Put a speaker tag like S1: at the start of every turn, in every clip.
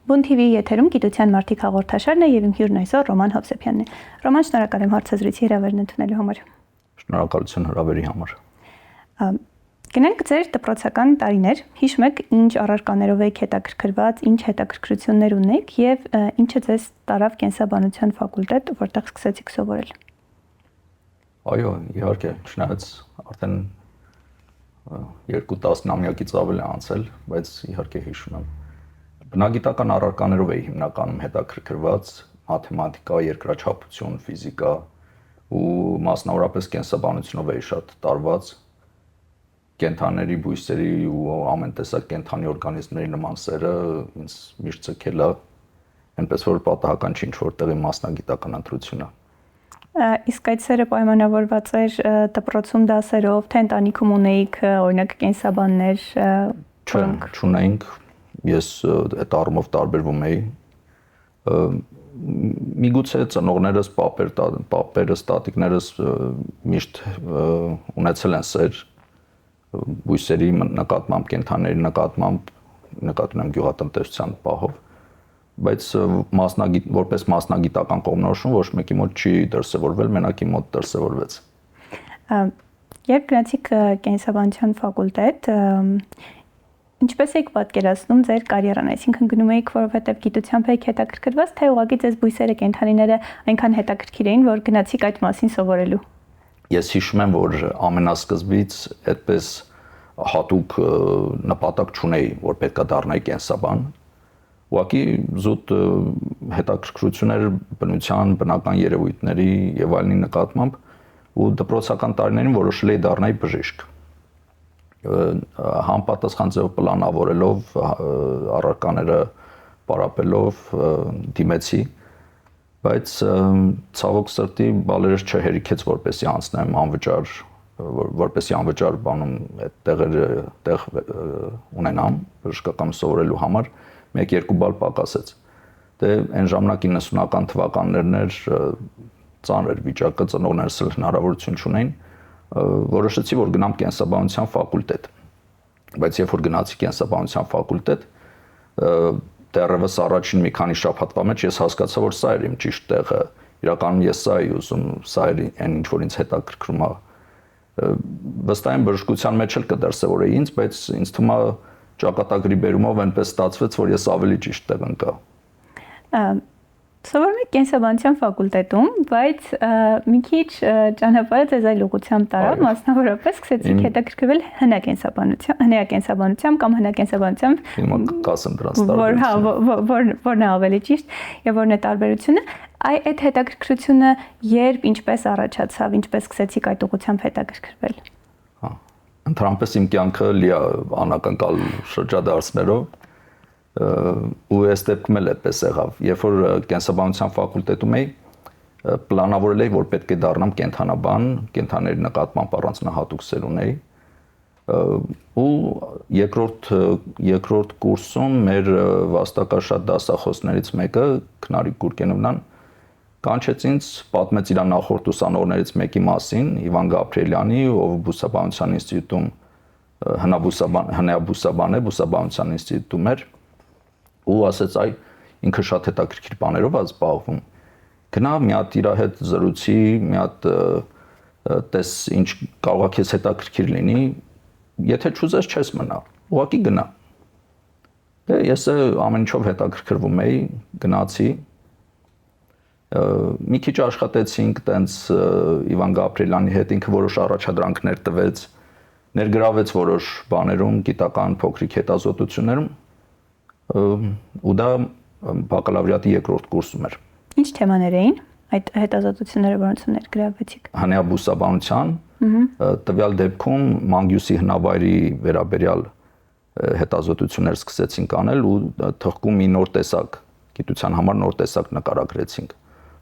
S1: Բուն TV-ի եթերում գիտության մարդիկ հաղորդաշարն է եւ իմ հյուրն այսօր Ռոման Հովսեփյանն է։ Ռոման, շնորհակալ եմ հարցազրույցի հրավերն ընդունելու համար։
S2: Շնորհակալություն հրավերի համար։
S1: Գնանք ձեր դպրոցական տարիներ, հիշում եք ինչ առարկաներով եք հետաքրքրված, ինչ հետաքրքրություններ ունեք եւ ինչը ձեզ տարավ կենսաբանության ֆակուլտետ, որտեղ սկսեցիք սովորել։
S2: Այո, իհարկե, չնայած արդեն 2 տասնամյակից ավել է անցել, բայց իհարկե հիշում եմ։ Բնագիտական առարկաներով էի հիմնականում հետաքրքրված, մաթեմատիկա, երկրաչափություն, ֆիզիկա ու մասնավորապես կենսաբանությունով էի շատ տարված։ Կենդանիների, բույսերի ու ամեն տեսակ կենդանի օրգանիզմների նման սերը ինձ միշտ ցկել է, այնպես որ պատահական չի ինչ-որ տեղի մասնագիտական ընտրությունը։
S1: Իսկ այդ սերը պայմանավորված էր դպրոցում դասերով, թե ընտանիքում ունեիք օրինակ կենսաբաններ,
S2: չունեինք, ես այդ առումով տարբերվում էի։ Միգուցե ծնողներս, պապերս, տատիկներս միշտ ունեցել են սեր բույսերի նկատմամբ, կենդանիների նկատմամբ, նկատի ունեմ գյուղատնտեսության պահով, բայց որպես մասնագիտական կողմնորոշում ոչ մեկի մոտ չի դրսևորվել, մենակի մոտ դրսևորվեց։
S1: Երբ գնացիք կենսաբանության ֆակուլտետ, ինչպես եք պատկերացնում ձեր կարիերան, այսինքն գնում եք, որովհետև գիտությամբ եք հետաքրքրված, թե ուղղակի ձեզ բույսերը, կենդանիները այնքան հետաքրքիր էին, որ գնացիք այդ մասին սովորելու։
S2: Ես հիշում եմ, որ ամենասկզբից այդպես հատուկ նպատակ չունեի, որ պետք է դառնայի կենսաբան։ Ուղղակի զուտ հետաքրքրություն էր բնության, բնական երևույթների եւ այլնի նկատմամբ ու դպրոցական տարիներին որոշել էի դառնալ բժիշկ։ Համապատասխան ձեւ պլանավորելով, առարկաները պարապելով դիմեցի, բայց ցավոք սրտի բալերս չհերիքեց որպեսի անցնեմ անվճար, որպեսի անվճար բանում այդ տեղ ունենամ բժշկական սովորելու համար 1-2 բալ պակասեց։ Դե այն ժամանակ 90-ական թվականներն էր, ծանր վիճակը, ծնողներս էլ հնարավորություն չունեին, որոշեցի, որ գնամ կենսաբանության ֆակուլտետ։ Բայց երբ որ գնացի կենսաբանության ֆակուլտետ, դեռևս առաջին մի քանի շաբաթվա մեջ ես հասկացա, որ սա էր իմ ճիշտ տեղը։ Իրականում ես սա էի ուզում, սա էր այն ինչ որ ինձ հետաքրքրում է։ Վստահ եմ բժշկության մեջ էլ կդրսևորեի ինձ, բայց ինձ թվում է ճակատագրի բերումով այնպես ստացվեց, որ ես ավելի ճիշտ տեղ ընկա։
S1: Սովորում եք կենսաբանության ֆակուլտետում, բայց մի քիչ ճանապարհը ձեզ այլ ուղղությամբ տարավ, մասնավորապես սկսեցիք հետաքրքրվել հնայակենսաբանությամբ կամ հնակենսաբանությամբ։
S2: Հիմա կասեմ դրանց տարբերությունը։
S1: Որն է ավելի ճիշտ եւ որն է տարբերությունը։ Այդ հետաքրքրությունը երբ, ինչպես առաջացավ, ինչպես սկսեցիք այդ ուղղությամբ հետաքրքրվել։
S2: Ընդհանրապես իմ կյանքը լի է անակնկալ շրջադարձներով ու այս դեպքում էլ այդպես եղավ։ Երբ որ կենսաբանության ֆակուլտետում էի, պլանավորել էի, որ պետք է դառնամ կենդանաբան, կենդանիների նկատմամբ առանձնահատուկ սեր ունեի։ Ու երկրորդ կուրսում մեր վաստակաշատ դասախոսներից մեկը, Քնարիկ Գուրկենովնան, կանչեց ինձ, պատմեց իր նախորդ ուսանողներից մեկի մասին, Իվան Գաբրիելյանի, ով բուսաբանության ինստիտուտում հնաբուսաբան է, բուսաբանության ինստիտուտում էր, ու ասեց, այ ինքը շատ հետաքրքիր բաներով է զբաղվում։ Գնա մի հատ իր հետ զրուցի, մի հատ տես ինչ կարող է քեզ հետաքրքիր լինի, եթե չուզես չես մնա, ուղղակի գնա։ Դե ես ամեն ինչով հետաքրքրվում էի, գնացի։ Մի քիչ աշխատեցինք տենց Իվան Գաբրիելյանի հետ, ինքը որոշ առաջադրանքներ տվեց, ներգրավեց որոշ բաներում, գիտական փոքրիկ հետազոտություններում, ու դա բակալավրիատի երկրորդ կուրսում էր։
S1: Ինչ թեմաներ էին այդ հետազոտությունները, որոնցում ներգրավվեցիք։
S2: Հնաբուսաբանության, տվյալ դեպքում Մանգյուսի հնավայրի վերաբերյալ հետազոտություններ սկսեցինք անել ու թղթում մի նոր տեսակ, գիտության համար նոր տեսակ նկարագրեցինք։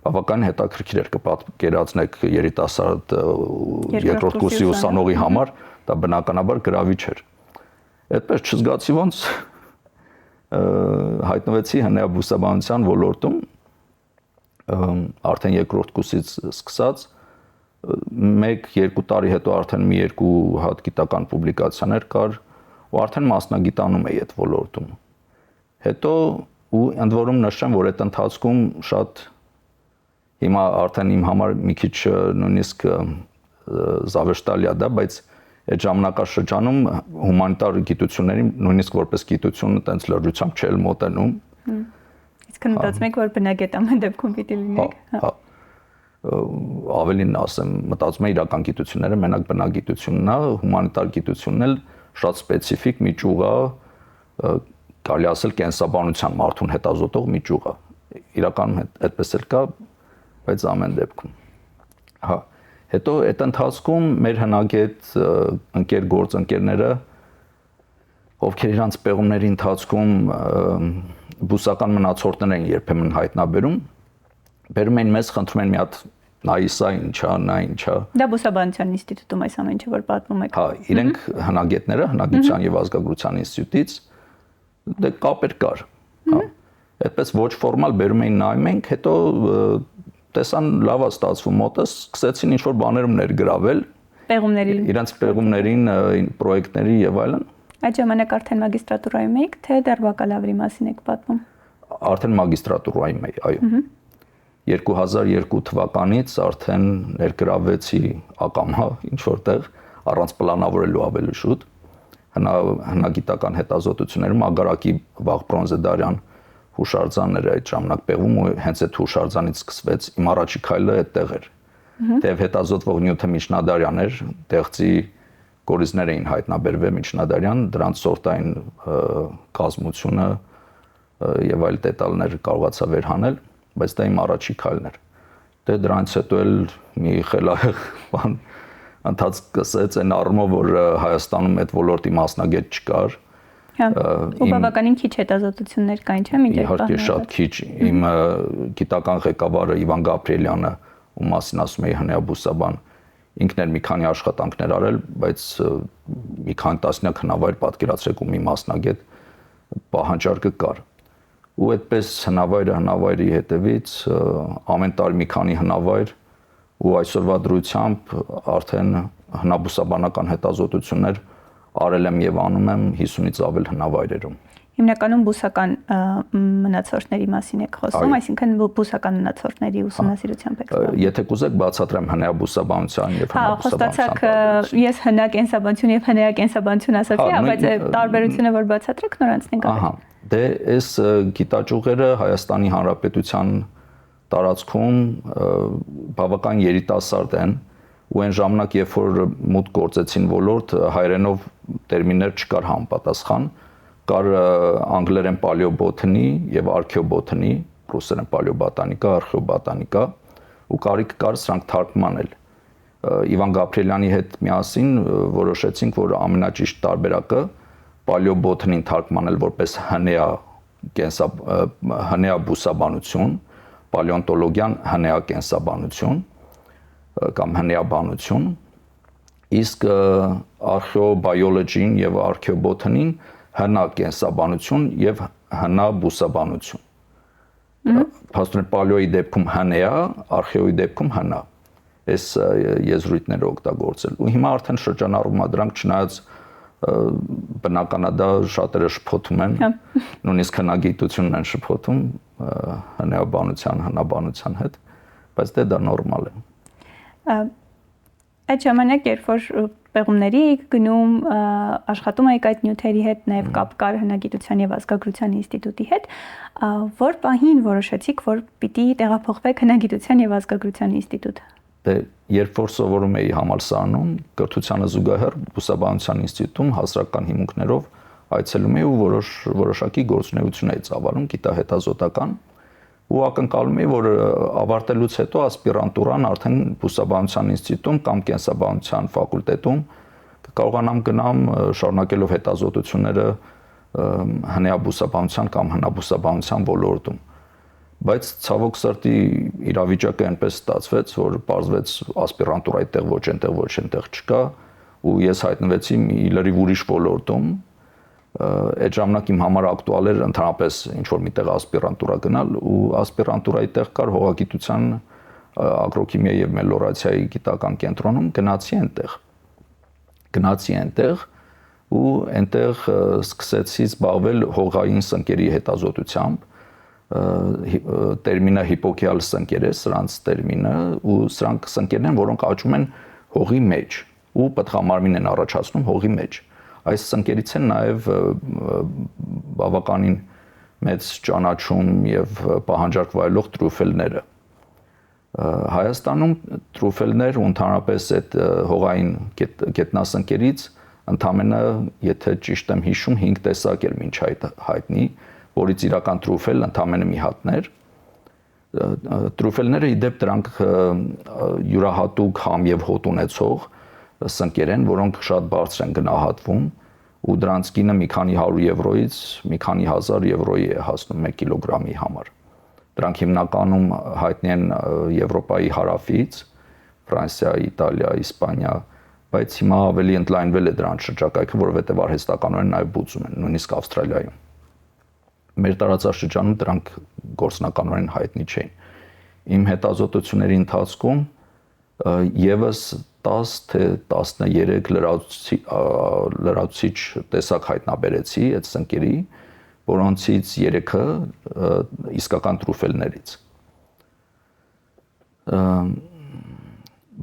S2: Բավական հետաքրքիր էր, կպատկերացնեք երիտասարդ երկրորդ կուրսի ուսանողի համար, դա բնականաբար գրավիչ էր։ Այդպես չզգացի ոնց հայտնվեցի հնաբուսաբանության ոլորտում, արդեն երկրորդ կուրսից սկսած, 1-2 տարի հետո արդեն մի 2 հատ գիտական պուբլիկացիաներ կար ու արդեն մասնագիտանում էի այդ ոլորտում։ Հետո ու ընդ որում նշեմ, որ այդ ընթացքում շատ հիմա արդեն իմ համար մի քիչ նույնիսկ զավեշտալի է դա, բայց այդ ժամանակաշրջանում հումանիտար գիտություններին նույնիսկ որպես գիտություն այտենց լրջությամբ չէր մոտենում։
S1: Իսկ մտածում եք, որ բնագետ ամեն դեպքում պիտի լինեք։
S2: Ավելին ասեմ, մտածում եմ իրական գիտությունները մենակ բնագիտությունն է, հումանիտար գիտությունն էլ շատ սպეციფიկ մի ճյուղ է, կարելի ասել կենսաբանության մարդուն հետազոտող մի ճյուղ է։ Իրականում այդպես էլ կա, բայց ամեն դեպքում։ Հա, հետո այդ ընթացքում մեր հնագետ ընկեր գործընկերները, ովքեր իրանց պեղումների ընթացքում բուսական մնացորդներ են երբեմն հայտնաբերում, բերում են մեզ, խնդրում են մի հատ նայ սա ինչա, նա ինչա։
S1: Դա բուսաբանության ինստիտուտում այս ամեն ինչը որ պատմում եք։
S2: Հա, իրենք հնագետները, հնագիտության եւ ազգագրության ինստիտուտից դե կապեր կար, հա։ Այդպես ոչ ֆորմալ բերում էին նայում ենք, հետո տեսան լավ է ստացվում մոտս, սկսեցին ինչ որ բաներում ներգրավել
S1: Պեղումների
S2: իրանց պեղումներին, պրոյեկտների եւ այլն։
S1: Այդ ժամանակ արդեն մագիստրատուրայում եք, թե դեռ բակալավրի մասին եք պատմում։
S2: Արդեն մագիստրատուրայում էի, այո։ 2002 թվականից արդեն ներգրավվեցի ակամա ինչ որտեղ առանց պլանավորելու ավելի շուտ հնագիտական հետազոտություններում Ագարակի Վաղ Բրոնզեդարյան հուշարձանները այդ ժամանակ պեղում ու հենց այդ հուշարձանից սկսվեց իմ առաջի քայլը այդտեղ էր։ Թեև հետազոտվող Նյութը Միջնադարյան էր, տեղցի կորիզներ էին հայտնաբերվել Միջնադարյան, դրանց սորտային կազմությունը եւ այլ դետալներ կարողացա վերհանել, բայց դա իմ առաջի քայլն էր։ Դե դրանից հետո էլ մի խելահեղ բան ընթացք սկսեց այն առումով, որ Հայաստանում այդ ոլորտի մասնագետ չկար։
S1: Հա, ու բավականին քիչ հետազոտություններ կային, չէ՞, մի դեպքում։
S2: Իհարկե շատ քիչ։ Իմ գիտական ղեկավարը Իվան Գաբրիելյանը, ում մասին ասում էի հնեաբուսաբան, ինքն էլ մի քանի աշխատանքներ արել, բայց մի քանի տասնյակ հնավայր պատկերացրեք ու մի մասնագետ պահանջարկը կար։ Ու այդպես հնավայրի հետևից ամեն տարի մի քանի հնավայր ու այսօրվա դրությամբ արդեն հնաբուսաբանական հետազոտություններ արել եմ եւ անում եմ 50-ից ավել հնավայրերում։
S1: Հիմնականում բուսական մնացորդների մասին եք խոսում, այսինքն բուսական մնացորդների ուսումնասիրությամբ եք զբաղվում։
S2: Եթե կուզեք բացատրեմ հնեաբուսաբանության եւ
S1: հնաբուսաբանության։ Հա, ես հնակենսաբանություն եւ հնեակենսաբանություն ասացի, բայց տարբերությունը որ բացատրեք նոր անցնենք։
S2: Ահա, դե այս գիտաճյուղերը Հայաստանի Հանրապետության տարածքում բավական երիտասարդ են ու այն ժամանակ երբ որ մուտք գործեցին ոլորտ հայերենով տերմիններ չկար համապատասխան, կար անգլերեն պալեոբոթնի եւ արքեոբոթնի, ռուսերեն պալեոբոտանիկա, արխեոբոտանիկա ու կարիք կար սրանք թարգմանել։ Իվան Գաբրիելյանի հետ միասին որոշեցինք, որ ամենաճիշտ տարբերակը պալեոբոթնին թարգմանել որպես հնեաբուսաբանություն, պալեոնտոլոգիան հնեակենսաբանություն կամ հնեաբանություն, իսկ արխեոբիոլոգին եւ արքեոբոթնին հնակենսաբանություն եւ հնաբուսաբանություն։ Փաստորեն պալեոյի դեպքում հնեա, արխեոյի դեպքում հնա։ Այս եզրույթները օգտագործել։ Ու հիմա արդեն շրջանառվում է դրանք, չնայած բնականա դա շատերը շփոթում են, նույնիսկ հնագիտությունն են շփոթում հնեաբանության, հնաբանության հետ, բայց դա նորմալ է։
S1: Այդ ժամանակ, երբ որ պեղումների եք գնում, աշխատում եք այդ նյութերի հետ, նաև կապ կար հնագիտության եւ ազգագրության ինստիտուտի հետ, որ պահին որոշեցիք, որ պիտի տեղափոխվեք հնագիտության եւ ազգագրության ինստիտուտ։
S2: Դե երբ որ սովորում էի համալսարանում, կրթությանը զուգահեռ բուսաբանության ինստիտուտում հասարակական հիմունքներով այցելում էի ու որոշակի գործունեություն էի ծավալում գիտահետազոտական ու ակնկալում էի, որ ավարտելուց հետո ասպիրանտուրան արդեն բուսաբանության ինստիտուտում կամ կենսաբանության ֆակուլտետում կարողանամ գնամ շարունակելով հետազոտությունները հնեաբուսաբանության կամ հնաբուսաբանության ոլորտում։ Բայց ցավոք սրտի իրավիճակը այնպես ստացվեց, որ պարզվեց ասպիրանտուրա այդտեղ ոչ այնտեղ չկա ու ես հայտնվեցի մի լրիվ ուրիշ ոլորտում։ Այդ ժամանակ իմ համար ակտուալ էր ընդհանրապես ինչ որ միտեղ ասպիրանտուրա գնալ ու ասպիրանտուրայի տեղ կար հողագիտության ագրոքիմիայի եւ մելորացիայի գիտական կենտրոնում գնացի այնտեղ ու այնտեղ սկսեցի զբաղվել հողային սնկերի հետազոտությամբ տերմինը հիպոքիալ սնկեր է, սրանց տերմինը, ու սրանք սնկերն են, որոնք աճում են հողի մեջ ու պտղամարմին են առաջացնում հողի մեջ։ Այս սնկերից են նաև բավականին մեծ ճանաչում եւ պահանջարկ վայելող տրուֆելները։ Հայաստանում տրուֆելներ ու ընդհանրապես այդ հողային գետնասնկերից ընդամենը, եթե ճիշտ եմ հիշում, 5 տեսակ էր մինչ հայտնի, որից իրական տրուֆել ընդամենը մի հատն էր։ Տրուֆելները իդեպ դրանք յուրահատուկ համ եւ հոտ ունեցող սնկեր են, որոնք շատ բարձր են գնահատվում ու դրանց գինը մի քանի 100 եվրոից մի քանի 1000 եվրոյի է հասնում 1 կիլոգրամի համար։ Դրանք հիմնականում հայտնի են Եվրոպայի հարավից, Ֆրանսիա, Իտալիա, Իսպանիա, բայց հիմա ավելի ընդլայնվել է դրանց շրջակայքը, որովհետև արհեստականորեն նաև բուծում են, նույնիսկ Ավստրալիայում։ Մեր տարածաշրջանում դրանք գործնականորեն հայտնի չէին։ Իմ հետազոտությունների ընթացքում եւս 10 թե 13 լրացուցիչ տեսակ հայտնաբերեցի այդ սնկերի, որոնցից 3-ը իսկական տրուֆելներից։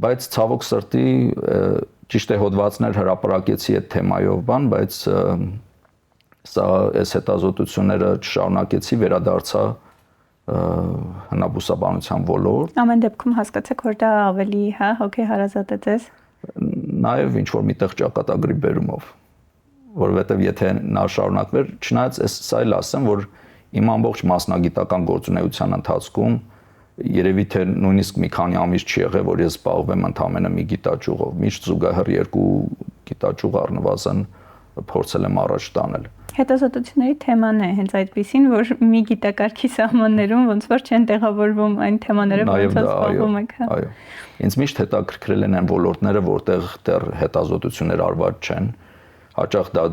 S2: Բայց ցավոք սրտի ճիշտ է հոդվածներ հրապարակեցի այդ թեմայով բան, բայց սա այս հետազոտությունները չշարունակեցի, վերադարձա հնաբուսաբանության ոլորտ։
S1: Ամեն դեպքում հասկացեք, որ դա ավելի հոգեհարազատ է ձեզ։
S2: Նաև ինչ որ միտեղ ճակատագրի բերումով, որովհետև եթե նա շարունակվեր, չնայած սա էլ ասեմ, որ իմ ամբողջ մասնագիտական գործունեության ընթացքում երևի թե նույնիսկ մի քանի ամիս չի եղել, որ ես զբաղվեմ ընդամենը մի գիտաճյուղով, միշտ զուգահեռ 2 գիտաճյուղ առնվազն փորձել եմ առաջ տանել։
S1: Հետազոտությունների թեման է հենց այդպեսին, որ մի գիտակարգի սահմաններում ոնց որ չեն տեղավորվում այն թեմաները, որոնցով զբաղվում եք։
S2: Այո։ Ինձ միշտ հետաքրքրել են այն ոլորտները, որտեղ դեռ հետազոտություններ արված չեն։ Հաճախ դա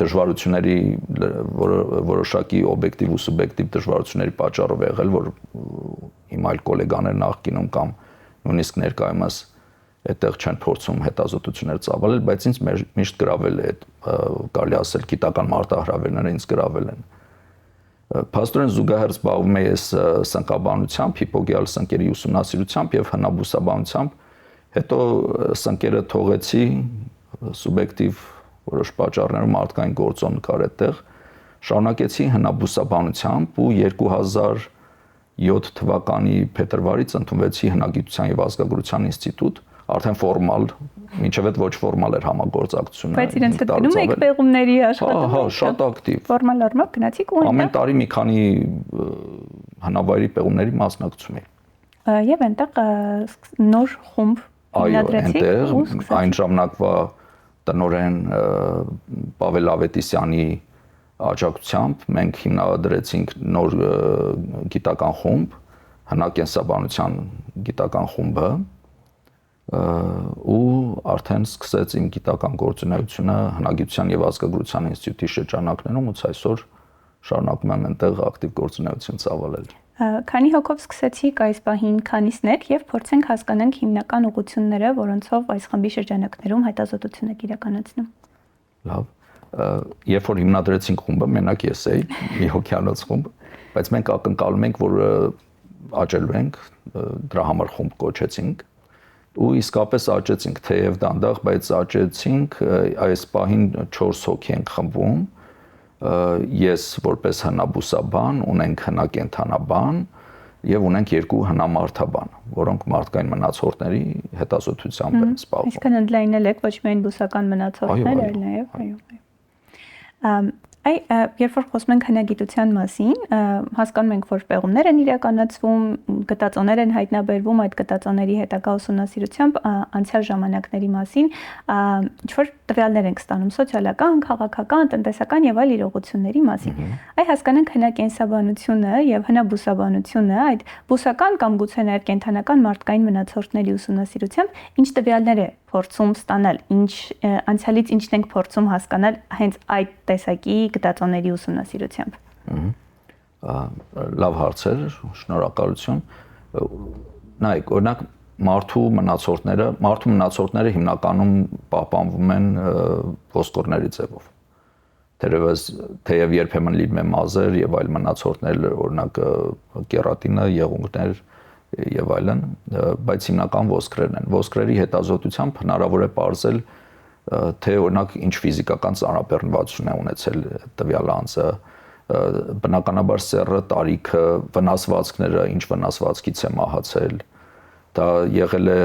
S2: դժվարությունների որոշակի օբյեկտիվ ու սուբյեկտիվ դժվարությունների պատճառով եղել, որ իմ այլ գոլեգաներ նախկինում կամ նույնիսկ ներկայումս այդտեղ չեն փորձում հետազոտություններ ծավալել, բայց ինձ միշտ գրավել է այդ կարելի ասել գիտական մարտահրավերները ինձ գրավել են։ Փաստորեն զուգահեռ զբաղվում եմ ես սնկաբանությամբ, հիպոգեալ սնկերի ուսումնասիրությամբ եւ հնաբուսաբանությամբ, հետո սնկերը թողեցի սուբյեկտիվ որոշ պատճառներով մարդկային գործոն կար այդտեղ, շարունակեցի հնաբուսաբանությամբ ու 2007 թվականի փետրվարից ընդունվեցի հնագիտության եւ ազգագրության ինստիտուտ, արդեն ֆորմալ, մինչև այդ ոչ ֆորմալ էր համագործակցությունը։
S1: Բայց իրենց հետ գնում եք պեղումների աշխատում։
S2: Հա, շատ ակտիվ։
S1: Ֆորմալ առումով գնացիք ու
S2: ամեն տարի մի քանի հնավայրի պեղումների մասնակցում էի։
S1: Եվ այնտեղ նոր խումբ հիմնադրեցիք ու սկսեցիք։
S2: Այն ժամանակվա տնօրեն Պավել Ավետիսյանի աջակցությամբ մենք հիմնադրեցինք նոր գիտական խումբ, հնակենսաբանության գիտական խումբը, ու արդեն սկսեց իմ գիտական գործունեությունը հնագիտության եւ ազգագրության ինստիտուտի շրջանակներում, ու այսօր շարունակում եմ այնտեղ ակտիվ գործունեություն ծավալել։
S1: Քանի հոգով սկսեցիք այս պահին, քանիսն եք եւ փորձենք հասկանանք հիմնական ուղղությունները, որոնցով այս խմբի շրջանակներում հետազոտություն եք իրականացնում։
S2: Լավ։ Երբ որ հիմնադրեցինք խումբը, մենակ ես էի, մի հոգյանոց խումբ, բայց մենք ակնկալում ենք, որ աճելու ենք, դրա համար խումբ կոչեցինք, ու իսկապես աճեցինք, թեև դանդաղ, բայց աճեցինք, այս պահին 4 հոգի ենք խմբում, ես որպես հնաբուսաբան, ունենք հնակենդանաբան եւ ունենք 2 հնամարդաբան, որոնք մարդկային մնացորդների հետազոտությամբ են զբաղվում։
S1: Այսինքն ընդլայնել եք ոչ միայն բուսական մնացորդներ, այլ նաեւ, այո։ Երբ որ խոսում ենք հնագիտության մասին, հասկանում ենք, որ պեղումներ են իրականացվում, գտածոներ են հայտնաբերվում, այդ գտածոների հետագա ուսումնասիրությամբ անցյալ ժամանակների մասին ինչ որ տվյալներ ենք ստանում սոցիալական, քաղաքական, տնտեսական եւ այլ իրողությունների մասին։ Այ հասկանանք հնակենսաբանությունը եւ հնաբուսաբանությունը, այդ բուսական կամ գուցե նաեւ կենդանական մարդկային մնացորդների ուսումնասիրությամբ ինչ տվյալներ է փորձում ստանալ, ինչ անցյալից ինչն ենք փորձում հասկանալ հենց այդ տեսակի գտածոների ուսումնասիրությամբ։
S2: Լավ հարցեր, շնորհակալություն։ Նայեք, օրինակ մարդու մնացորդները հիմնականում պահպանվում են ոսկորների ձևով։ Թերևս թեև երբեմն լինում է մազեր եւ այլ մնացորդներ, օրինակ կերատինը, եղունգներ եւ այլն, բայց հիմնական ոսկրերն են։ Ոսկրերի հետազոտությամբ հնարավոր է ողջել թե օրինակ ինչ ֆիզիկական ծանրաբեռնվածություն է ունեցել տվյալ անձը, բնականաբար սեռը, տարիքը, վնասվածքները, ինչ վնասվածքից է մահացել, դա եղել է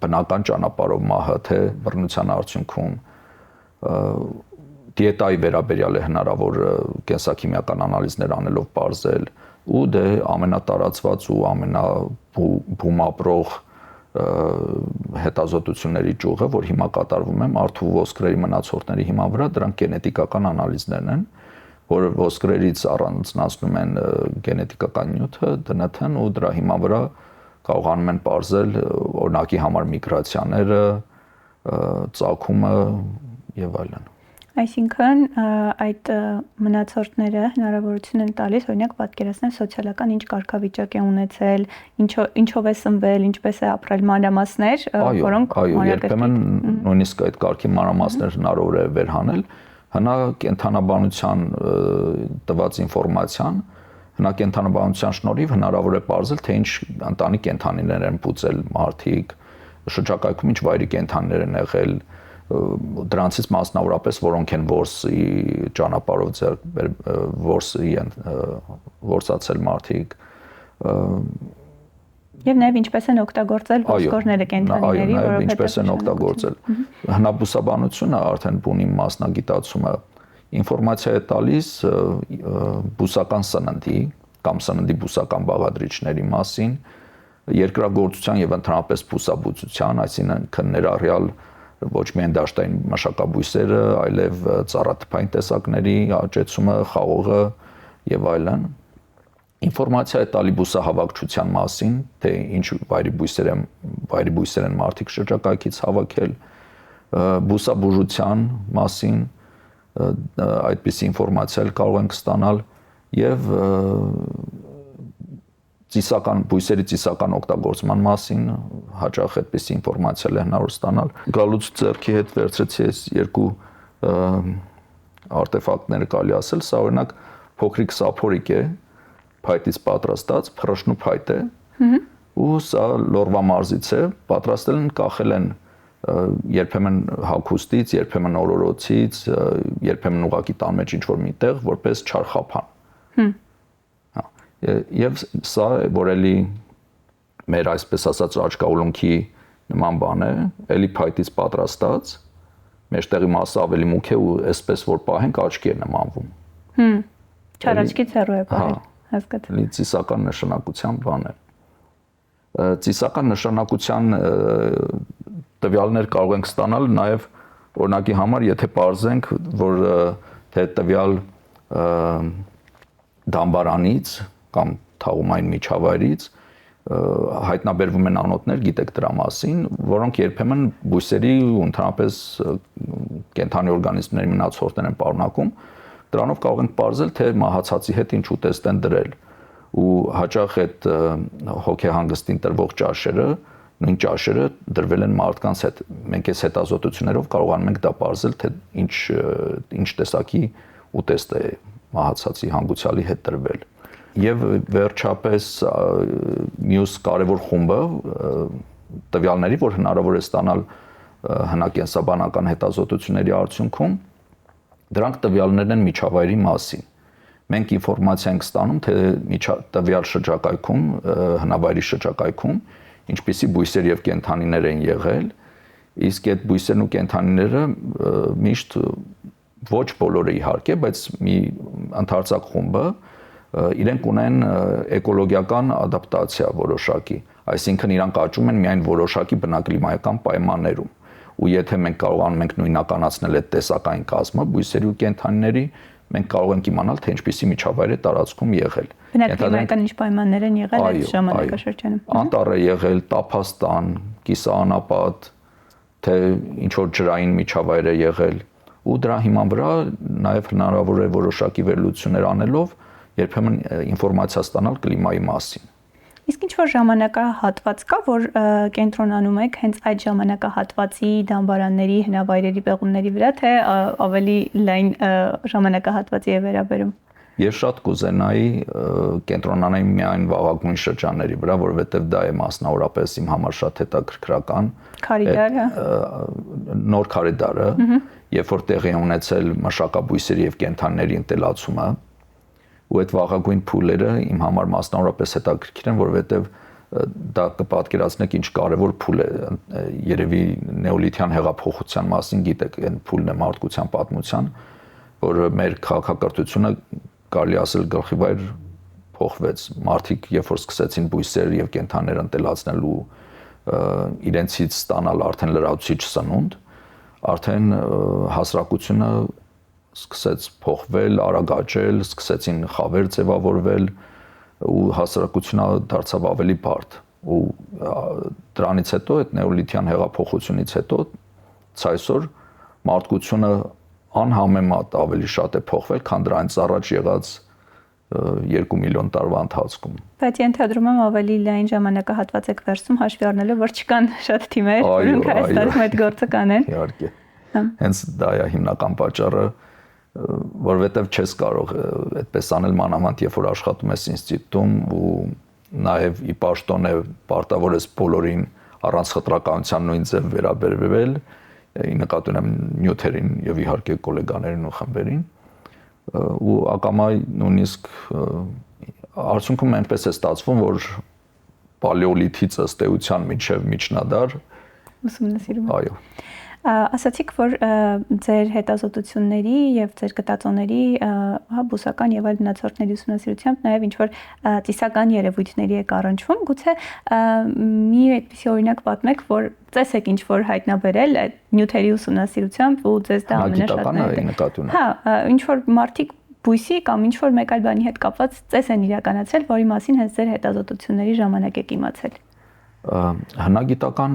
S2: բնական ճանապարհով մահը, թե բռնության արդյունքում, դիետայի վերաբերյալ է հնարավոր կենսաքիմիական անալիզներ անելով ողջել, ու դե ամենատարածված ու ամենաբում ապրող հետազոտությունների ճյուղը, որ հիմա կատարվում է մարդու ոսկրերի մնացորդների հիման վրա, դրանք գենետիկական անալիզներն են, որ ոսկրերից առանձնացնում են գենետիկական նյութը, ԴՆԹ-ն ու դրա հիման վրա կարողանում են ողջել օրինակի համար միգրացիաները, ծագումը եւ այլն։
S1: Այսինքն այդ մնացորդները հնարավորություն են տալիս օրինակ պատկերացնել սոցիալական ինչ կարգավիճակ է ունեցել, ինչով է սնվել, ինչպես է ապրել մանրամասներ, որոնք
S2: երբեմն նույնիսկ այդ կարգի մանրամասներ հնարավոր է վերհանել, հնա կենթանաբանության տված ինֆորմացիան, հնա կենթանաբանության շնորհիվ հնարավոր է ողջել, թե ինչ ընտանի կենթանիներ են բուծել մարդիկ, շրջակայքում ինչ վայրի կենթանիներ են եղել, դրանցից մասնավորապես որոնք են որսի ճանապարհով որսացել մարդիկ
S1: եւ նաեւ ինչպես են օգտագործել ոսկորները կենթանիների,
S2: որովհետեւ ինչպես են օգտագործել հնաբուսաբանությունը արդեն բունի մասնագիտացումը ինֆորմացիա է տալիս բուսական սննդի կամ սննդի բուսական բաղադրիչների մասին, երկրագործության եւ ընդհանրապես բուսաբուծության, այսինքն ներառյալ ոչ միայն դաշտային մշակաբույսերը, այլև ծառատփային տեսակների աճեցումը, խաղողը եւ այլն։ Ինֆորմացիա է տալի բուսահավաքչության մասին, թե ինչ վայրի բույսեր են մարդիկ շրջակայքից հավաքել, բուսաբուժության մասին, այդպիսի ինֆորմացիա կարող ենք ստանալ եւ բույսերի ծիսական օգտագործման մասին հաճախ այդպիսի ինֆորմացիա է հնարավոր ստանալ։ Գալուց ձեռքի հետ վերցրեցի այս երկու արտեֆակտները կարելի ասել, սա օրինակ փոքրիկ սափորիկ է, փայտից պատրաստած, փռշնու փայտ է, ու սա լորվա մարզից է, պատրաստել են, կախել են երբեմն հագուստից, երբեմն օրորոցից, երբեմն ուղակի տան մեջ ինչ-որ միտեղ, որպես չարխափան։ Եվ սա որ էլի մեր այսպես ասած աչքաուլունքի նման բան է, էլի փայտից պատրաստած, մեջտեղի մասը ավելի մուգ է ու այսպես որ պահենք աչքի է նմանվում։
S1: Չարաչքից հեռու է պահել, հասկացա։
S2: Էլի ծիսական նշանակության բան է։ Ծիսական նշանակության տվյալներ կարող ենք ստանալ նաև օրինակի համար, եթե պարզենք, որ թե տվյալ դամբարանից կամ թաղումային միջավայրից հայտնաբերվում են անոթներ, գիտեք դրա մասին, որոնք երբեմն բույսերի ու ընդհանրապես կենթանի օրգանիզմների մնացորդներ են պարունակում, դրանով կարող ենք պարզել, թե մահացածի հետ ինչ ուտեստ են դրել ու հաճախ այդ հոգեհանգստին տրվող ճաշերը, նույն ճաշերը դրվել են մարդկանց հետ։ Մենք այս հետազոտություններով կարողանում ենք դա պարզել, թե ինչ տեսակի ուտեստ է մահացածի հանգուցյալի հետ տրվել։ Եվ վերջապես մյուս կարևոր խումբը տվյալների, որ հնարավոր է ստանալ հնակենսաբանական հետազոտությունների արդյունքում, դրանք տվյալներն են միջավայրի մասին։ Մենք ինֆորմացիա ենք ստանում, թե տվյալ շրջակայքում, հնավայրի շրջակայքում, ինչպիսի բույսեր եւ կենդանիներ են եղել, իսկ այդ բույսերն ու կենդանիները միշտ ոչ բոլորը իհարկե, բայց մի ընդարձակ խումբը իրենք ունեն էկոլոգիական ադապտացիա որոշակի, այսինքն իրանք աճում են միայն որոշակի բնակլիմայական պայմաններում։ Ու եթե մենք կարողանում ենք նույնականացնել այդ տեսակային կազմը բույսերի ու կենդանիների, մենք կարող ենք իմանալ, թե ինչպիսի միջավայր է տարածքում եղել։
S1: Բնակլիմայական ինչ պայմաններ են եղել այդ ժամանակաշրջանում։
S2: Անտառ է եղել, տափաստան, կիսաանապատ, թե ինչ որ ջրային միջավայր է եղել, ու դրա հիման վրա նաև հնարավոր է որոշակի վերլուծություններ անելով երբեմն ինֆորմացիա ստանալ կլիմայի մասին։
S1: Իսկ ինչ որ ժամանակահատված կա, որ կենտրոնանում եք հենց այդ ժամանակահատվածի դամբարանների, հնավայրերի, պեղումների վրա, թե ավելի լայն ժամանակահատվածի է վերաբերում։
S2: Ես շատ կուզենայի կենտրոնանալ միայն վաղագույն շրջանների վրա, որովհետև դա է մասնավորապես իմ համար շատ հետաքրքրական։
S1: Քարիդարը։
S2: Նոր քարիդարը, երբ որ տեղի է ունեցել մշակաբույսերի եւ կենդանիների ընտելացումը, ու այդ վաղագույն փուլերը իմ համար մասնավորապես հետաքրքիր են, որովհետև դա կպատկերացնեք ինչ կարևոր փուլ է, երևի նեոլիթյան հեղափոխության մասին գիտեք, այն փուլն է մարդկության պատմության, որ մեր քաղաքակրթությունը կարելի ասել գլխիվայր փոխվեց։ Մարդիկ երբ որ սկսեցին բույսեր եւ կենդանիներ ընտելացնել ու իրենցից ստանալ արդեն լրացուցիչ սնունդ, արդեն հասարակությունը սկսեց փոխվել, արագաճել, սկսեցին խավեր ձևավորվել ու հասարակությունը դարձավ ավելի բարդ։ Ու դրանից հետո այդ նեոլիթյան հեղափոխությունից հետո ցայսօր մարդկությունը անհամեմատ ավելի շատ է փոխվել, քան դրանից առաջ եղած 2 միլիոն տարվա ընթացքում։
S1: Բայց ենթադրում եմ ավելի լայն ժամանակահատված եք վերցում, հաշվի առնելով, որ չկան շատ թիմեր, որոնք Հայաստանում այդ գործը կանեն։
S2: Իհարկե։ Հենց դա է հիմնական պատճառը, որովհետև չես կարող այդպես անել մանավանդ, երբ որ աշխատում ես ինստիտուտում ու նաև ի պաշտոն է պարտավոր ես բոլորին առանց խտրականության նույն ձև վերաբերվել, ի նկատի ունեմ նյութերին եւ իհարկե գոլեգաներին ու խմբերին, ու ակամա նույնիսկ արդյունքում այնպես է ստացվում, որ պալեոլիթից ըստ էության մինչև միջնադար
S1: ուսումնասիրում։
S2: Այո։
S1: Ասացիք, որ ձեր հետազոտությունների եւ ձեր գտածոների բուսական եւ այլ մնացորդների ուսումնասիրությամբ նաեւ ինչ որ ծիսական երևույթների եք առնչվում, գուցե մի այդպիսի օրինակ պատմեք, որ ծես եք ինչ որ հայտնաբերել այդ նյութերի ուսումնասիրությամբ ու ձեզ դա ամենաշատն է։ Հա, ինչ որ մարդիկ բույսի կամ ինչ որ մեկ այլ բանի հետ կապված ծես են իրականացրել, որի մասին հենց ձեր հետազոտությունների ժամանակ եք իմացել։
S2: Հնագիտական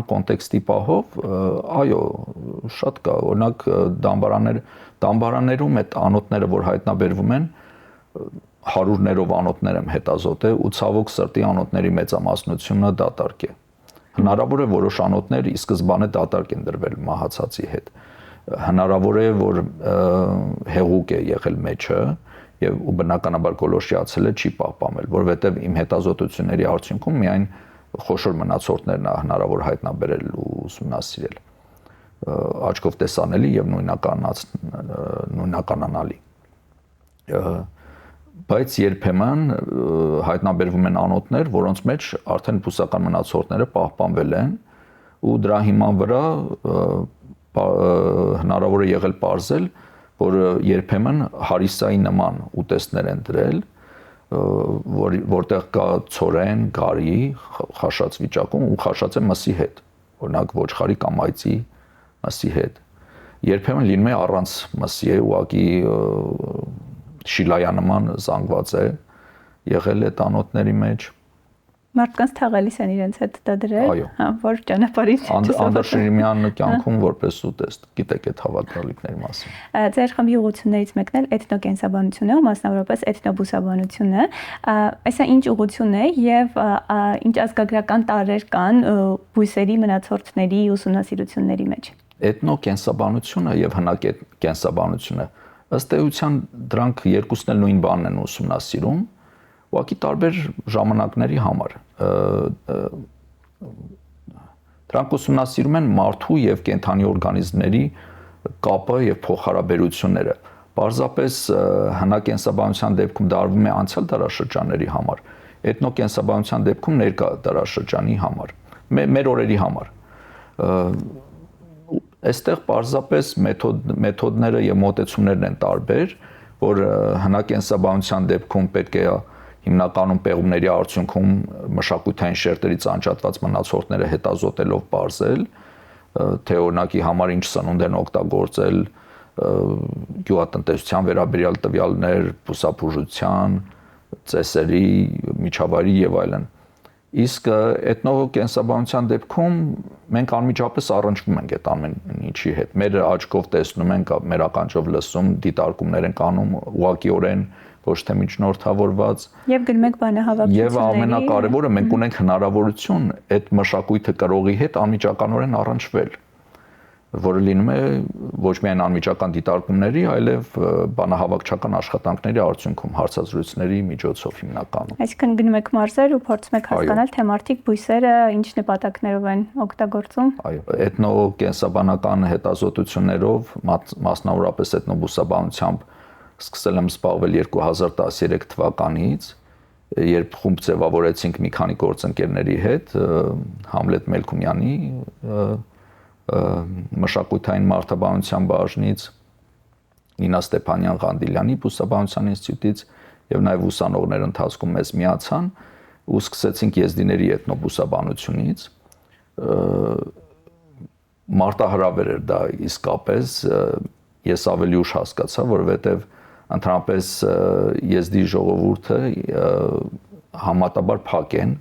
S2: կոնտեքստի պահով, այո, շատ կա, օրինակ դամբարաններում այդ անոթները, որ հայտնաբերվում են, հարյուրներով անոթներ եմ հետազոտել ու ցավոք սրտի անոթների մեծամասնությունը դատարկ է։ Հնարավոր է որոշ անոթներ ի սկզբանե դատարկ են դրվել մահացածի հետ։ Հնարավոր է, որ հեղուկ է եղել մեջը եւ ու բնականաբար գոլորշիացել է, չի պահպանվել, որովհետեւ իմ հետազոտությունների արդյունքում միայն խոշոր մնացորդներն է հնարավոր հայտնաբերել ու ուսումնասիրել, աչքով տեսանելի եւ նույնականանալի։ Բայց երբեմն հայտնաբերվում են անոթներ, որոնց մեջ արդեն բուսական մնացորդները պահպանվել են ու դրա հիման վրա հնարավոր է եղել պարզել, որ երբեմն հարիսայի նման ուտեստներ են դրել, որտեղ կա ցորեն, գարի, խաշած վիճակում ու խաշած է մսի հետ, օրինակ ոչխարի կամ այծի մսի հետ։ Երբեմն լինում է առանց մսի է, ուղղակի շիլայանման զանգված է եղել այդ անոթների մեջ։
S1: Մարդկանց թաղալիս են իրենց հետ դա դրել, հա, որ ճանապարհից
S2: Անդրշիրիմյան կյանքում որպես ուտեստ, գիտեք այդ հավատալիքների մասին։
S1: Ձեր խմբի ուղղություններից մեկն էլ էթնոկենսաբանությունն է, մասնավորապես էթնոբուսաբանությունը։ Այսա ինչ ուղղություն է եւ ինչ ազգագրական տարրեր կան բույսերի մնացորդների ուսումնասիրությունների մեջ։
S2: Էթնոկենսաբանությունը եւ հնակենսաբանությունը ըստ էության դրանք երկուսն էլ նույն բանն են ուսումնասիրում, ուղղակի տարբեր ժամանակների համար։ Դրանք ուսումնասիրում են մարդու եւ կենդանի օրգանիզմների կապը եւ փոխհարաբերությունները։ Պարզապես հնակենսաբանության դեպքում դա արվում է անցյալ դարաշրջանների համար, էթնոկենսաբանության դեպքում ներկա դարաշրջանի համար, մեր օրերի համար։ Այստեղ պարզապես մեթոդները եւ մոտեցումներն են տարբեր, որ հնակենսաբանության դեպքում պետք է հիմնականում պեղումների արդյունքում մշակութային շերտերից անջատված մնացորդները հետազոտելով պարզել, թե օրինակի համար ինչ սնունդ են օգտագործել գյուղատնտեսության վերաբերյալ տվյալներ, բուսաբուժության, ծեսերի, միջավայրի եւ այլն։ Իսկ էթնոկենսաբանության դեպքում մենք անմիջապես առնչվում ենք այդ ամեն ինչի հետ։ Մեր աչքով տեսնում ենք, մեր ականջով լսում, դիտարկումներ ենք անում, ուղղակիորեն ոչ թե միջնորդավորված։
S1: Եվ գնում ենք բանահավաքությունների։
S2: Եվ ամենակարևորը մենք ունենք հնարավորություն այդ մշակույթը կրողի հետ անմիջականորեն առնչվել, որը լինում է ոչ միայն անմիջական դիտարկումների, այլև բանահավաքչական աշխատանքների արդյունքում հարցազրույցների միջոցով հիմնականում։
S1: Այսինքն գնում եք մարզեր ու փորձում եք հասկանալ, թե մարդիկ բույսերը ինչ նպատակներով են օգտագործում։
S2: Այո, էթնո-կենսաբանական հետազոտություններով, մասնավորապես էթնոբուսաբանությամբ սկսել եմ զբաղվել 2013 թվականից, երբ խումբ ձևավորեցինք մի քանի գործընկերների հետ, Համլետ Մելքումյանի մշակութային մարդաբանության բաժնից, Նինա Ստեփանյան Ղանդիլյանի բուսաբանության ինստիտուտից եւ նաեւ ուսանողներ ընթացքում մեզ միացան ու սկսեցինք եզդիների էթնոբուսաբանությունից։ Մարտահրավեր էր դա իսկապես, ես ավելի ուշ հասկացա, որովհետեւ ընդհանրապես եզդի ժողովուրդը համատաբար փակ են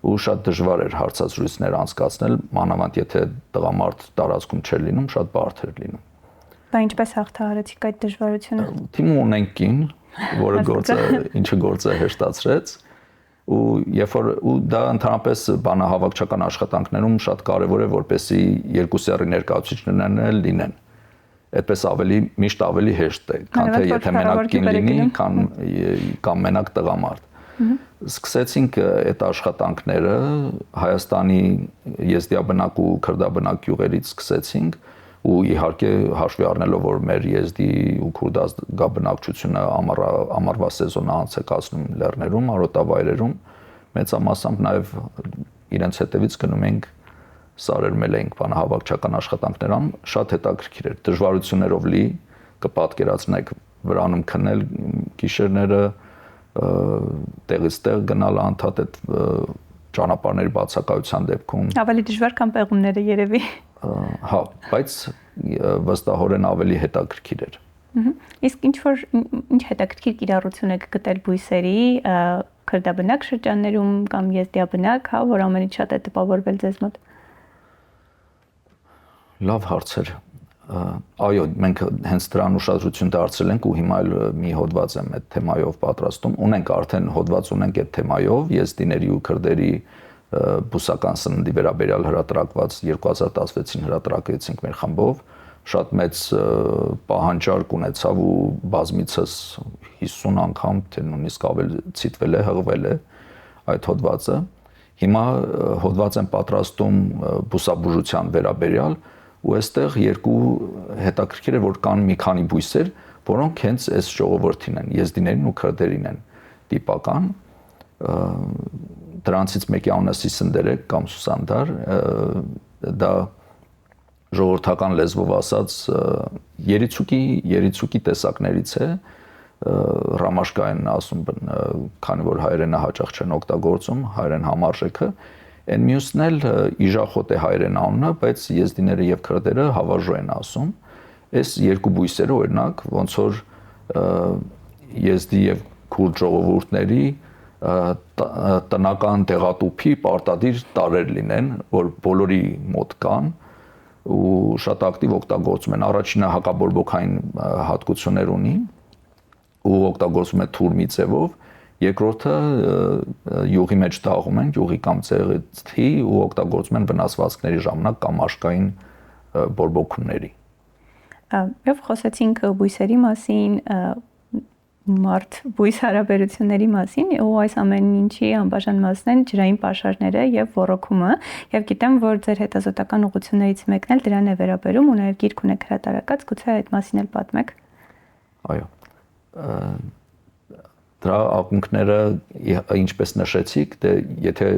S2: ու շատ դժվար էր հարցազրույցներ անցկացնել, մանավանդ եթե տղամարդ տարածքում չէր լինում, շատ բարդ էր լինում։
S1: Բա ինչպես հաղթահարեցիք այդ դժվարությունը։
S2: Թիմում ունենք կին, որը գործը հեշտացրեց, ու երբ որ դա ընդհանրապես բանահավաքչական աշխատանքներում շատ կարևոր է, որպեսզի երկուսի ներկայացուցիչներն լինեն։ Այդպես միշտ ավելի հեշտ է, քան թե եթե մենակ կին լինի, կամ մենակ տղամարդ։ Սկսեցինք այդ աշխատանքները Հայաստանի եզդիաբնակ ու քրդաբնակ գյուղերից սկսեցինք ու իհարկե հաշվի առնելով, որ մեր եզդի ու քուրդազգաբնակչությունը ամառվա սեզոնը անց է կացնում լեռներում, արոտավայրերում, մեծամասամբ նաև իրենց հետևից գնում ենք սարեր մելենք բանահավաքչական աշխատանքներ անում, շատ հետաքրքիր էր, դժվարություններով լի, կպատկերացնեք վրանում քնել գիշերները, տեղից տեղ գնալ անդադ այդ ճանապարհների բացակայության դեպքում
S1: ավելի դժվար քան պեղումները երևի։
S2: Հա, բայց վստահորեն ավելի հետաքրքիր էր։
S1: Իսկ ինչ հետաքրքիր կիրառություն եք գտել բույսերի քրդաբնակ շրջաններում կամ եզդիաբնակ, հա, որ ամենից շատ է տպավորվել ձեզ մոտ։
S2: Լավ հարցեր։ Այո, մենք հենց դրան ուշադրություն դարձրել ենք ու հիմա էլ մի հոդված եմ այդ թեմայով պատրաստում։ Ունենք արդեն հոդված ունենք այդ թեմայով, եզդիների ու քրդերի բուսական սննդի վերաբերյալ հրատարակված 2016-ին հրատարակեցինք մեր խմբով, շատ մեծ պահանջարկ ունեցավ ու բազմիցս 50 անգամ թե նույնիսկ ավելի ցիտվել է, հղվել է այդ հոդվածը։ Հիմա հոդված եմ պատրաստում բուսաբուժության վերաբերյալ ու այստեղ երկու հետաքրքիր է, որ կան մի քանի բույսեր, որոնք հենց այս ժողովրդին են, եզդիներին ու քրդերին են տիպական։ Դրանցից մեկի անունը Սիսնդերեկ կամ Սուսանդար, դա ժողովրդական լեզվով ասած երիցուկի տեսակներից է, ռամաշկային ասում, քանի որ հայերենը հաճախ չեն օգտագործում, հայերեն համարժեքը, այն մյուսն էլ իժախոտ է հայերեն անունը, բայց եզդիները եւ քրդերը հավաժո են ասում։ Այս երկու բույսերը օրինակ ոնց որ եզդի եւ քուրդ ժողովուրդների տնական տեղատուփի պարտադիր տարեր լինեն, որ բոլորի մոտ կան ու շատ ակտիվ օգտագործում են։ Առաջինը հակաբորբոքային հատկություններ ունի ու օգտագործում է թուրմի ձևով, երկրորդը յուղի մեջ դաղում են, յուղի կամ ցեղի ու օգտագործում են վնասվածքների ժամանակ կամ աշկային բորբոքումների։
S1: Եվ խոսեցինք բույսերի մասին, մարդ-բույս հարաբերությունների մասին, ու այս ամեն ինչի անբաժան մասն են ջրային պաշարները եւ ոռոգումը, եւ գիտեմ, որ ձեր հետազոտական ուղղություններից մեկն էլ դրան է վերաբերում ու նաեւ գիրք ունեք հրատարակած, գուցե այդ մասին էլ պատմեք։
S2: Այո։ Դրա ակունքները, ինչպես նշեցիք, եթե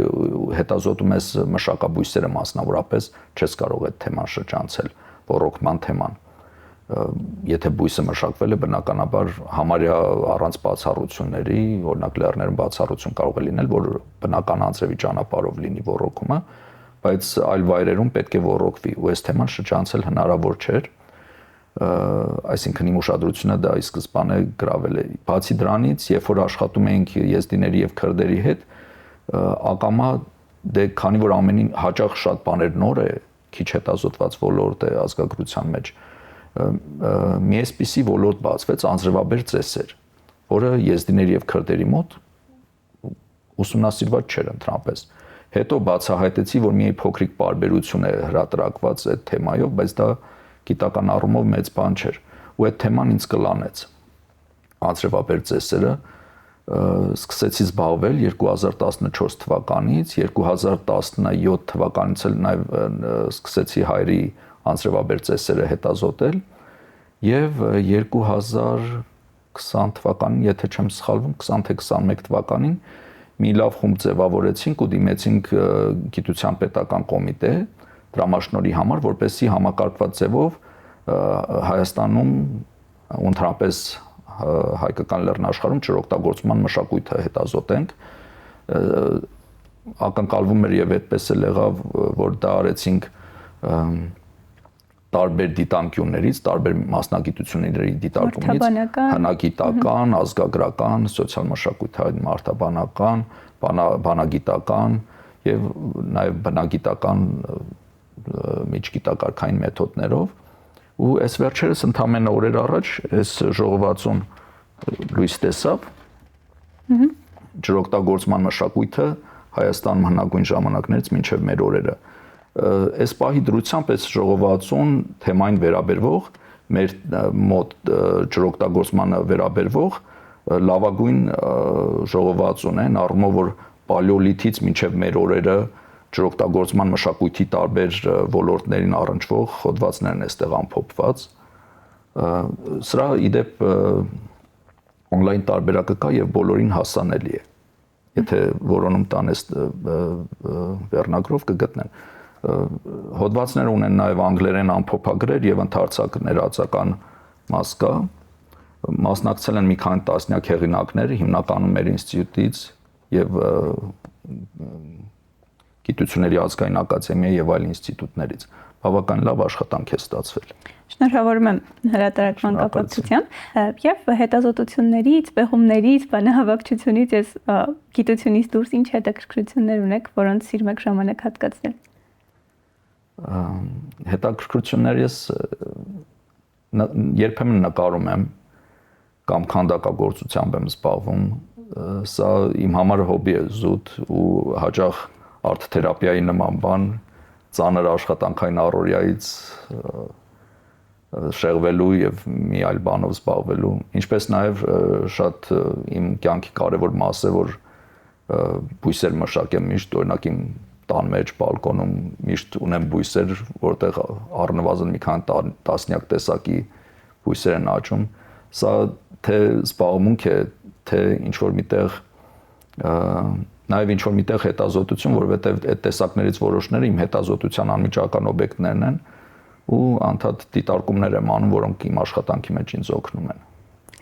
S2: հետազոտում ես մշակաբույսերը մասնավորապես, չես կարող այդ թեման շրջանցել, ոռոգման թեման։ Եթե բույսը մշակվել է, բնականաբար համարյա առանց բացառությունների, օրինակ լեռներում բացառություն կարող է լինել, որ բնական անձրևի ճանապարհով լինի ոռոգումը, բայց այլ վայրերում պետք է ոռոգվի, ու այս թեման շրջանցել հնարավոր չէր։ Այսինքն իմ ուշադրությունը դա ի սկզբանե գրավել է։ Բացի դրանից, երբ որ աշխատում էինք եզդիների եւ քրդերի հետ, ակամա քանի որ ամենին հաճախ շատ բաներ նոր է, քիչ հետազոտված ոլորտ է ազգագրության մեջ, մի այսպիսի ոլորտ բացվեց անձրևաբեր ծեսեր, որը եզդիների եւ քրդերի մոտ ուսումնասիրված չէր ընդհանրապես։ Հետո բացահայտեցի, որ մի փոքրիկ բարբերություն է հրատարակված այդ թեմայով, բայց դա գիտական առումով մեծ բան չէր։ Ու այդ թեման ինձ կլանեց։ Անձրևաբեր ծեսերը սկսեցի զբաղվել 2014 թվականից, 2017 թվականից էլ նաև սկսեցի հայերի անձրևաբեր ծեսերը հետազոտել եւ 2020 թվականին, եթե չեմ սխալվում, 20 թե 21 թվականին մի լավ խումբ ձևավորեցինք ու դիմեցինք գիտության պետական կոմիտե դրամաշնորհի համար, որպեսզի համակարգված ձևով Հայաստանում ու ընդհանրապես հայկական լեռնաշխարհում ջրօգտագործման մշակույթը հետազոտենք։ Ակնկալվում էր եւ այդպես էլ եղավ, որ դա արեցինք տարբեր դիտանկյուններից, տարբեր մասնագիտությունների դիտարկումից, հնագիտական, ազգագրական, սոցիալ-մշակութային, մարդաբանական, բանագիտական եւ նաեւ բնագիտական միջգիտակարգային մեթոդներով ու այս վերջերս ընդամենը օրեր առաջ այս ժողովածուն լույս տեսավ ջրօգտագործման մշակույթը Հայաստանում հնագույն ժամանակներից մինչև մեր օրերը։ Այս պահի դրությամբ այս ժողովածուն թեմային վերաբերվող մեր մոտ ջրօգտագործմանը վերաբերվող լավագույն ժողովածուն են, առումով որ պալեոլիթից մինչև մեր օրերը ջրօգտագործման մշակույթի տարբեր ոլորտներին առնչվող հոդվածներն են այստեղ ամփոփված։ Սրա իդեպ on-line տարբերակը կա եւ բոլորին հասանելի է։ Եթե որոնում տան այս վերնագրով կգտնեն։ Հոդվածները ունեն նաև անգլերեն ամփոփագրեր եւ ընդհանրացակ ներածական մաս կա։ Մասնակցել են մի քանի տասնյակ հեղինակներ, հիմնականում մեր ինստիտուտից եւ Գիտությունների ազգային ակադեմիայի եւ այլ ինստիտուտներից։ Բավական լավ աշխատանք է ստացվել։
S1: Շնորհավորում եմ հրատարակման կապակցությամբ եւ հետազոտություններից, պեղումներից, բանահավաքչությունից ես գիտությունից դուրս ինչ հետաքրքրություններ ունեք, որոնց սիրում եք ժամանակ հատկացնել։
S2: Հետաքրքրություններ ես երբեմն նկարում եմ կամ քանդակագործությամբ եմ զբաղվում, սա իմ համար հոբի է զուտ ու հաճախ արտ թերապիայի նման բան, ծանր աշխատանքային առօրյայից շեղվելու եւ մի այլ բանով զբաղվելու, ինչպես նաեւ շատ իմ կյանքի կարևոր մաս է, որ բույսեր մշակեմ միշտ, օրինակ իմ տան մեջ բալկոնում միշտ ունեմ բույսեր, որտեղ առնվազն մի քանի տասնյակ տեսակի բույսեր են աճում։ Սա թե զբաղմունք է, թե ինչ որ միտեղ նաև ինչ որ միտեղ հետազոտություն, որովհետև այդ տեսակներից որոշները իմ հետազոտության անմիջական օբյեկտներն են ու անդադ դիտարկումներ եմ անում, որոնք իմ աշխատանքի մեջ ինձ օգնում են։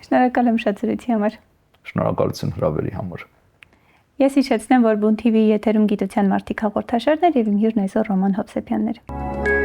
S1: Շնորհակալ եմ շատ զրույցի համար։
S2: Շնորհակալություն հրավերի համար։
S1: Ես հիշեցնեմ, որ Բուն TV-ի եթերում գիտության մարդիկ հաղորդաշարներ եւ իմ հյուրն այսօր Ռոման Հովսեփյանն էր։